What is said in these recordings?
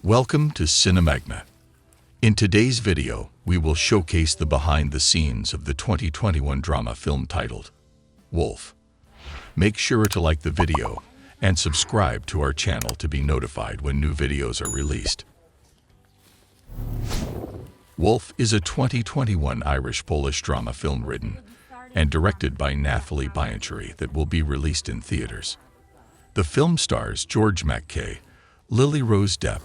Welcome to Cinemagna. In today's video, we will showcase the behind-the-scenes of the 2021 drama film titled Wolf. Make sure to like the video and subscribe to our channel to be notified when new videos are released. Wolf is a 2021 Irish-Polish drama film written and directed by Nathalie Biancheri that will be released in theaters. The film stars George MacKay, Lily Rose Depp,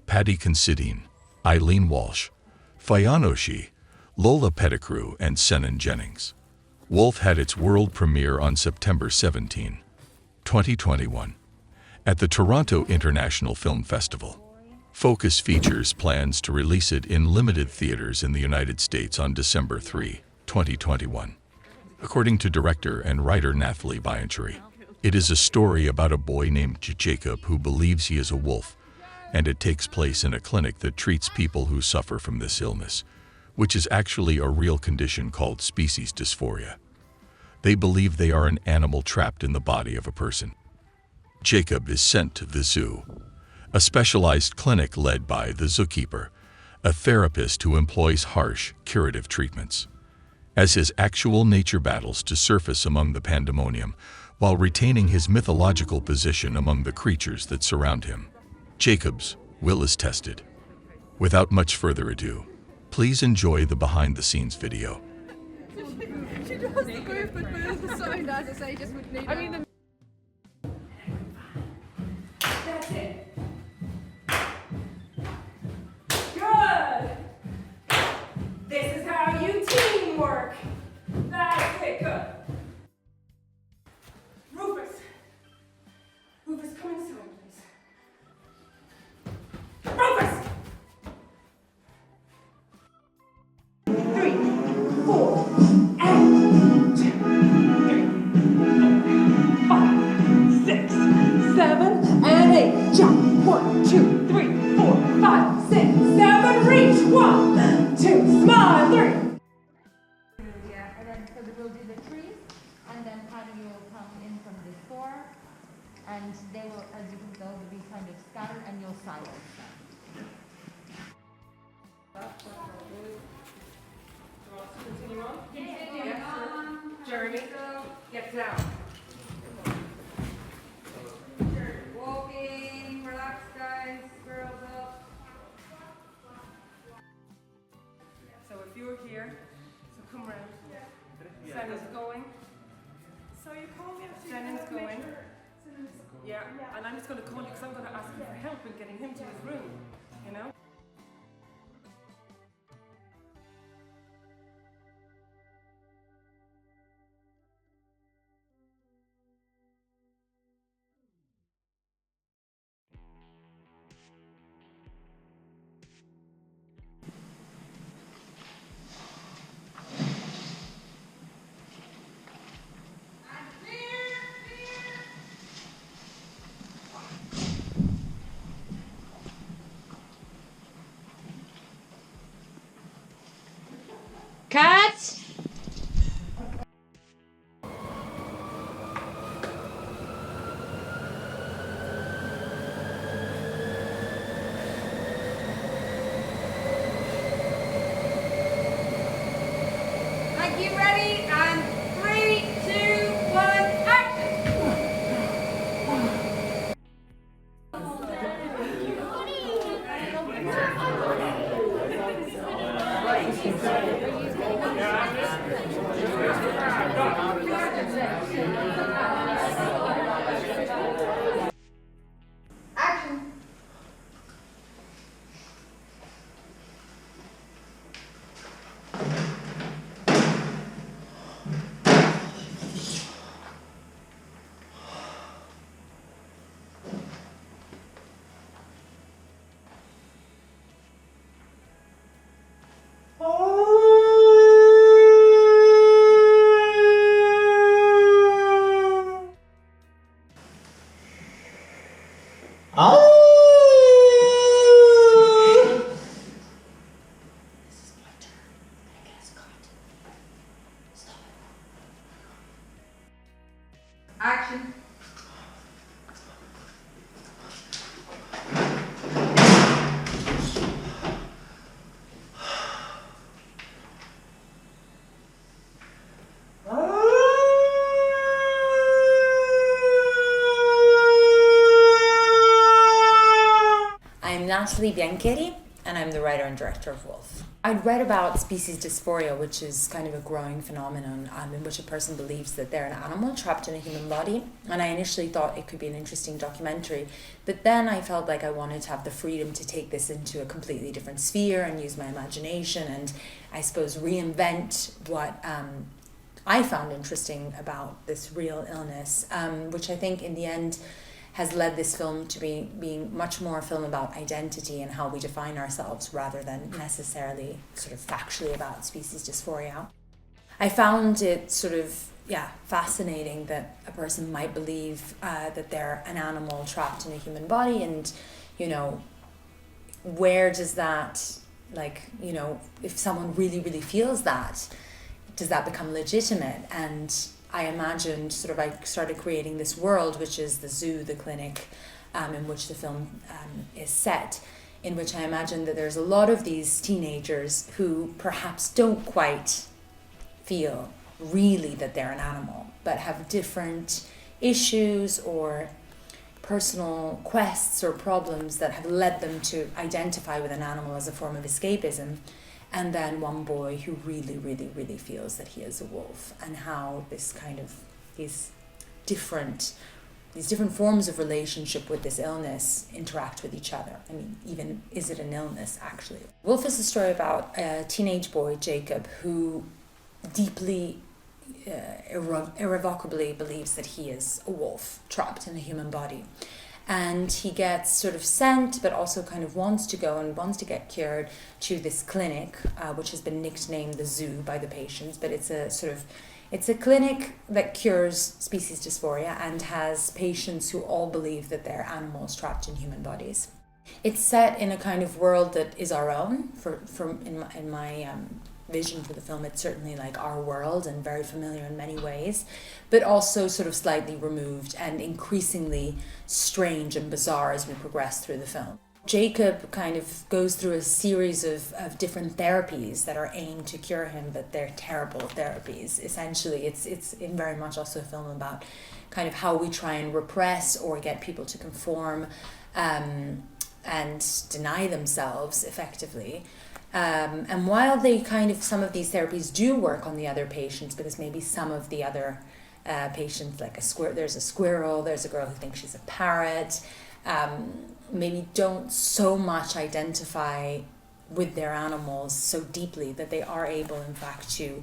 Paddy Considine, Eileen Walsh, Fionn, Lola Petticrew, and Senan Jennings. Wolf had its world premiere on September 17, 2021, at the Toronto International Film Festival. Focus Features plans to release it in limited theaters in the United States on December 3, 2021. According to director and writer Nathalie Biancheri, it is a story about a boy named Jacob who believes he is a wolf, and it takes place in a clinic that treats people who suffer from this illness, which is actually a real condition called species dysphoria. They believe they are an animal trapped in the body of a person. Jacob is sent to the zoo, a specialized clinic led by the zookeeper, a therapist who employs harsh, curative treatments, as his actual nature battles to surface among the pandemonium while retaining his mythological position among the creatures that surround him. Jacob's will is tested. Without much further ado, please enjoy the behind-the-scenes video. She does the move, but the sign, as I say, just would need. That's it. Good. This is how you teamwork. That's it. Good. Rufus, come inside, please. Rufus! 3, 4, and 2, 3, 5, 6, 7, and 8. Jump. 1, 2, 3, 4, 5, 6, 7. Reach. 1, 2, smile. 3. Yeah, and then so we'll do the trees, and then Paddy will come in from this door, and they will, as you can go, will be kind of scattered, and you'll silence them. Continue on? Yeah. Jeremy, get down. Walking, relax guys, girls up. So if you're here, so come round. Senan's going. So you call me after Senan's going. Yeah, and I'm just going to call you because I'm going to ask you for help in getting him to his room, you know? Cut! Like you ready? And 3, 2, 1, action! Action! I'm Nathalie Biancheri, and I'm the writer and director of Wolf. I'd read about species dysphoria, which is kind of a growing phenomenon in which a person believes that they're an animal trapped in a human body. And I initially thought it could be an interesting documentary, but then I felt like I wanted to have the freedom to take this into a completely different sphere and use my imagination and, I suppose, reinvent what I found interesting about this real illness, which I think in the end has led this film to being much more a film about identity and how we define ourselves rather than necessarily sort of factually about species dysphoria. I found it sort of, fascinating that a person might believe that they're an animal trapped in a human body, and, where does that, if someone really, really feels that, does that become legitimate? And I imagined I started creating this world, which is the zoo, the clinic, in which the film is set, in which I imagine that there's a lot of these teenagers who perhaps don't quite feel really that they're an animal, but have different issues or personal quests or problems that have led them to identify with an animal as a form of escapism. And then one boy who really, really, really feels that he is a wolf, and how this kind of these different forms of relationship with this illness interact with each other. I mean, even is it an illness actually? Wolf is a story about a teenage boy, Jacob, who deeply, irrevocably believes that he is a wolf trapped in a human body. And he gets sort of sent, but also kind of wants to go and wants to get cured to this clinic, which has been nicknamed the zoo by the patients. But it's a clinic that cures species dysphoria and has patients who all believe that they're animals trapped in human bodies. It's set in a kind of world that is our own. In my vision for the film, it's certainly like our world and very familiar in many ways, but also sort of slightly removed and increasingly strange and bizarre as we progress through the film. Jacob kind of goes through a series of different therapies that are aimed to cure him, but they're terrible therapies. Essentially, it's very much also a film about kind of how we try and repress or get people to conform and deny themselves effectively. And while some of these therapies do work on the other patients, because maybe some of the other patients, like there's a squirrel, there's a girl who thinks she's a parrot, maybe don't so much identify with their animals so deeply that they are able, in fact, to,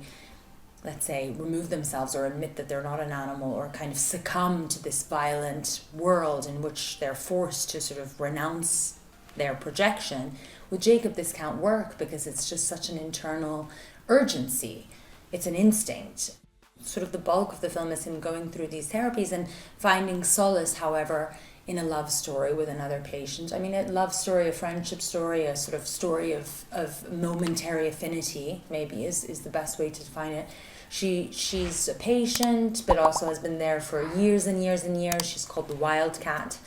let's say, remove themselves or admit that they're not an animal, or kind of succumb to this violent world in which they're forced to sort of renounce their projection. With Jacob, this can't work because it's just such an internal urgency. It's an instinct. Sort of the bulk of the film is him going through these therapies and finding solace, however, in a love story with another patient. I mean, a love story, a friendship story, a sort of story of momentary affinity, maybe is the best way to define it. She's a patient, but also has been there for years and years and years. She's called the Wildcat.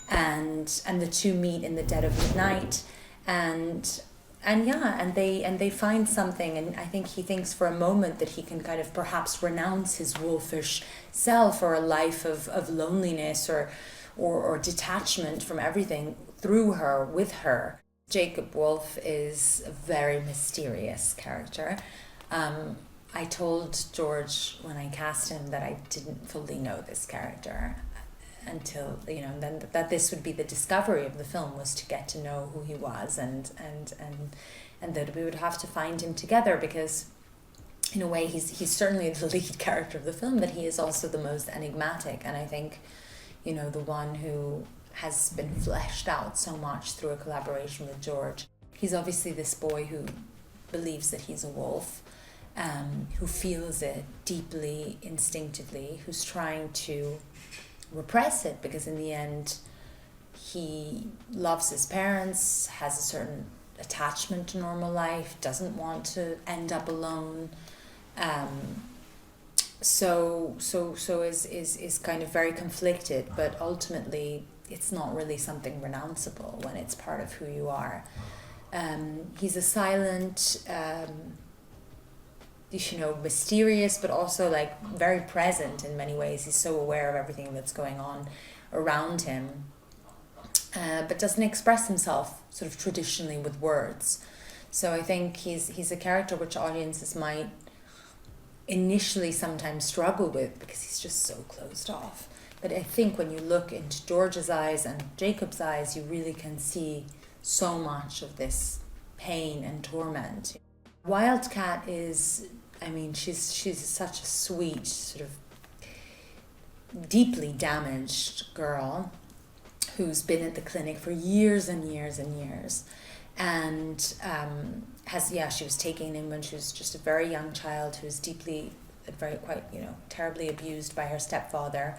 And the two meet in the dead of midnight, and they find something, and I think he thinks for a moment that he can kind of perhaps renounce his wolfish self or a life of loneliness or detachment from everything through her, with her. Jacob Wolf is a very mysterious character. I told George when I cast him that I didn't fully know this character until, then that this would be the discovery of the film, was to get to know who he was and that we would have to find him together, because in a way he's certainly the lead character of the film, but he is also the most enigmatic, and I think, the one who has been fleshed out so much through a collaboration with George. He's obviously this boy who believes that he's a wolf, who feels it deeply, instinctively, who's trying to repress it, because in the end he loves his parents, has a certain attachment to normal life, doesn't want to end up alone, so is kind of very conflicted, but ultimately it's not really something renounceable when it's part of who you are. He's a silent, mysterious, but also like very present in many ways. He's so aware of everything that's going on around him. but doesn't express himself sort of traditionally with words. So I think he's a character which audiences might initially sometimes struggle with because he's just so closed off. But I think when you look into George's eyes and Jacob's eyes, you really can see so much of this pain and torment. Wildcat is, I mean, she's such a sweet, sort of deeply damaged girl who's been at the clinic for years and years and years, and she was taken in when she was just a very young child who was terribly abused by her stepfather,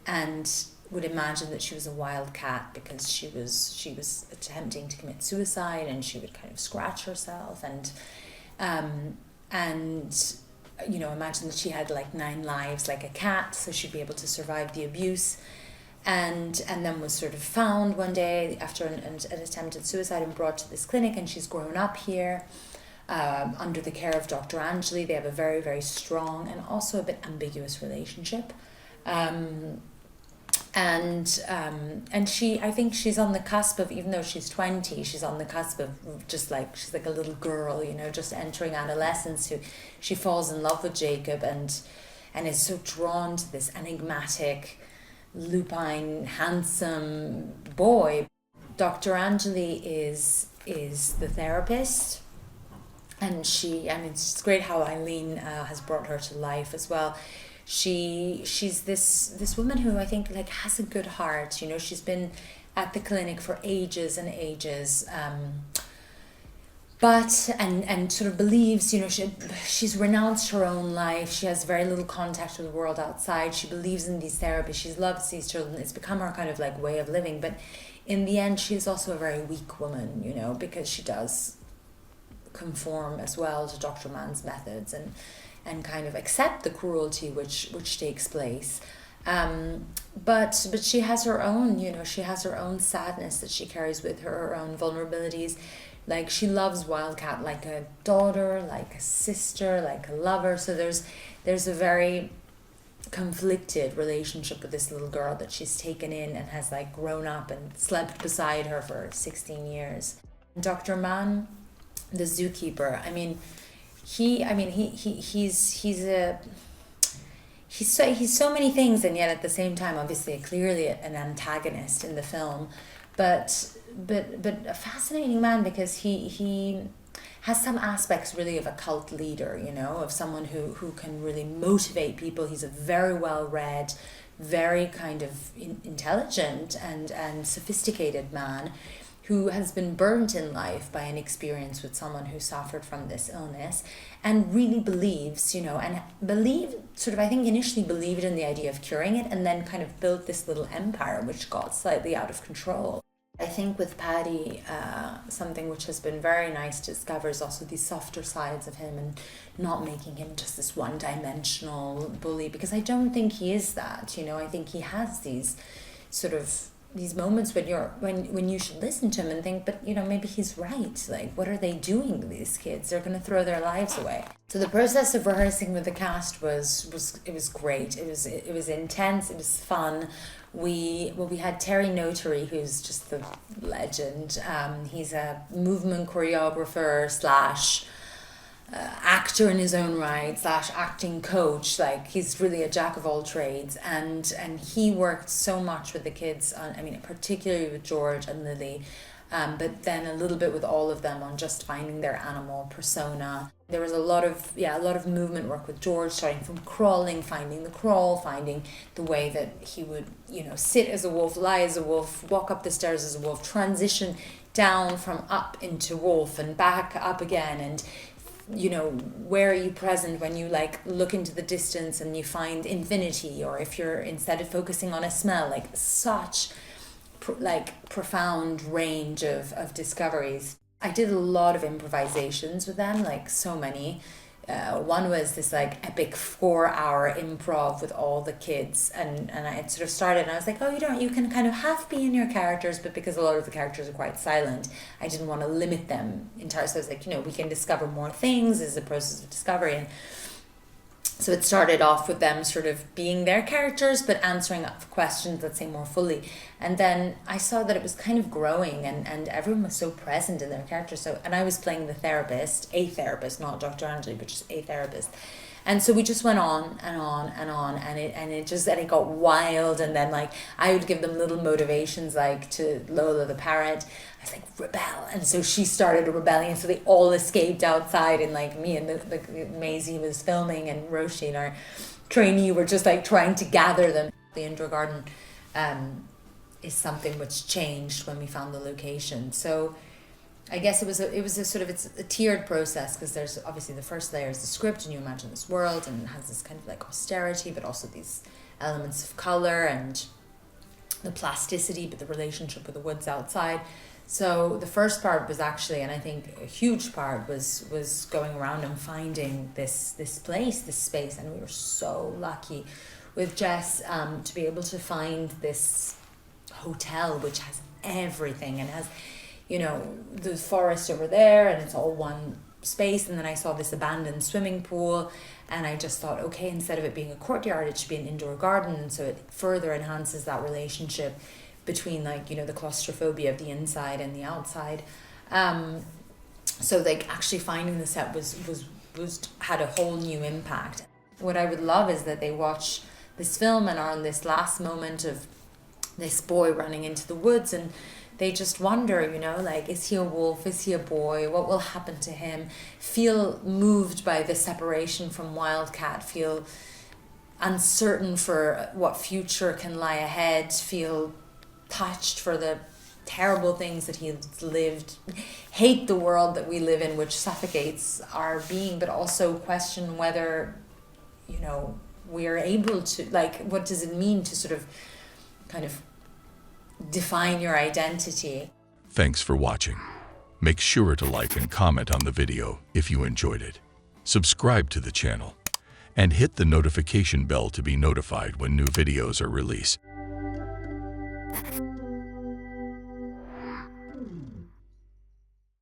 and would imagine that she was a wildcat because she was attempting to commit suicide, and she would kind of scratch herself and imagine that she had like 9 lives like a cat, so she'd be able to survive the abuse. And then was sort of found one day after an attempted suicide and brought to this clinic, and she's grown up here under the care of Dr. Angeli. They have a very, very strong and also a bit ambiguous relationship. And she, I think she's on the cusp of, even though she's 20, she's on the cusp of she's like a little girl, just entering adolescence, who she falls in love with Jacob and is so drawn to this enigmatic, lupine, handsome boy. Dr. Angeli is the therapist, and it's great how Eileen has brought her to life as well. She's this woman who I think like has a good heart. She's been at the clinic for ages and ages, but sort of believes, she's renounced her own life. She has very little contact with the world outside. She believes in these therapies. She loves these children. It's become her kind of like way of living. But in the end, she's also a very weak woman, because she does conform as well to Dr. Mann's methods and kind of accept the cruelty which takes place. But she has her own, she has her own sadness that she carries with her, her own vulnerabilities. Like, she loves Wildcat like a daughter, like a sister, like a lover. So there's a very conflicted relationship with this little girl that she's taken in and has like grown up and slept beside her for 16 years. Dr. Mann, the zookeeper, he's so many things, and yet at the same time, obviously, clearly an antagonist in the film, but a fascinating man, because he has some aspects really of a cult leader, of someone who can really motivate people. He's a very well-read, very kind of intelligent and sophisticated man who has been burnt in life by an experience with someone who suffered from this illness, and really believes, I think initially believed in the idea of curing it, and then kind of built this little empire which got slightly out of control. I think with Paddy, something which has been very nice to discover is also these softer sides of him, and not making him just this one-dimensional bully, because I don't think he is that. I think he has these sort of these moments when you should listen to him and think, but maybe he's right. Like, what are they doing to these kids? They're going to throw their lives away. So the process of rehearsing with the cast was great. It was intense. It was fun. We had Terry Notary, who's just the legend. He's a movement choreographer / actor in his own right / acting coach. Like, he's really a jack of all trades, and he worked so much with the kids on, particularly with George and Lily, but then a little bit with all of them on just finding their animal persona. There was a lot of movement work with George, starting from crawling, finding the crawl, finding the way that he would, sit as a wolf, lie as a wolf, walk up the stairs as a wolf, transition down from up into wolf and back up again, and where are you present when you like look into the distance and you find infinity, or if you're instead of focusing on a smell, like such profound range of discoveries. I did a lot of improvisations with them, like so many. One was this like epic 4-hour improv with all the kids, and I sort of started and I was like, you can kind of half be in your characters, but because a lot of the characters are quite silent, I didn't want to limit them entirely. So I was like, we can discover more things. This is a process of discovery. So it started off with them sort of being their characters, but answering up questions, let's say, more fully. And then I saw that it was kind of growing, and everyone was so present in their characters. So, and I was playing the therapist, a therapist, not Dr. Angeli, but just a therapist. And so we just went on and on and on, and it got wild. And then like I would give them little motivations, like to Lola the parrot, I was like, rebel. And so she started a rebellion. So they all escaped outside, and like me and the Maisie was filming, and Roisin, our trainee, were just like trying to gather them. The indoor garden is something which changed when we found the location. So I guess it's a tiered process, because there's obviously the first layer is the script, and you imagine this world, and it has this kind of like austerity, but also these elements of color and the plasticity, but the relationship with the woods outside. So the first part was actually, and I think a huge part was going around and finding this place, this space, and we were so lucky with Jess to be able to find this hotel which has everything, and has, you know, the forest over there, and it's all one space. And then I saw this abandoned swimming pool, and I just thought, okay, instead of it being a courtyard, it should be an indoor garden. And so it further enhances that relationship between, like, you know, the claustrophobia of the inside and the outside. So like actually finding the set was had a whole new impact. What I would love is that they watch this film and are on this last moment of this boy running into the woods, and they just wonder, you know, like, is he a wolf? Is he a boy? What will happen to him? Feel moved by the separation from Wildcat, feel uncertain for what future can lie ahead, feel touched for the terrible things that he's lived, hate the world that we live in, which suffocates our being, but also question whether, you know, we're able to, like, what does it mean to sort of kind of define your identity. Thanks for watching. Make sure to like and comment on the video if you enjoyed it. Subscribe to the channel and hit the notification bell to be notified when new videos are released.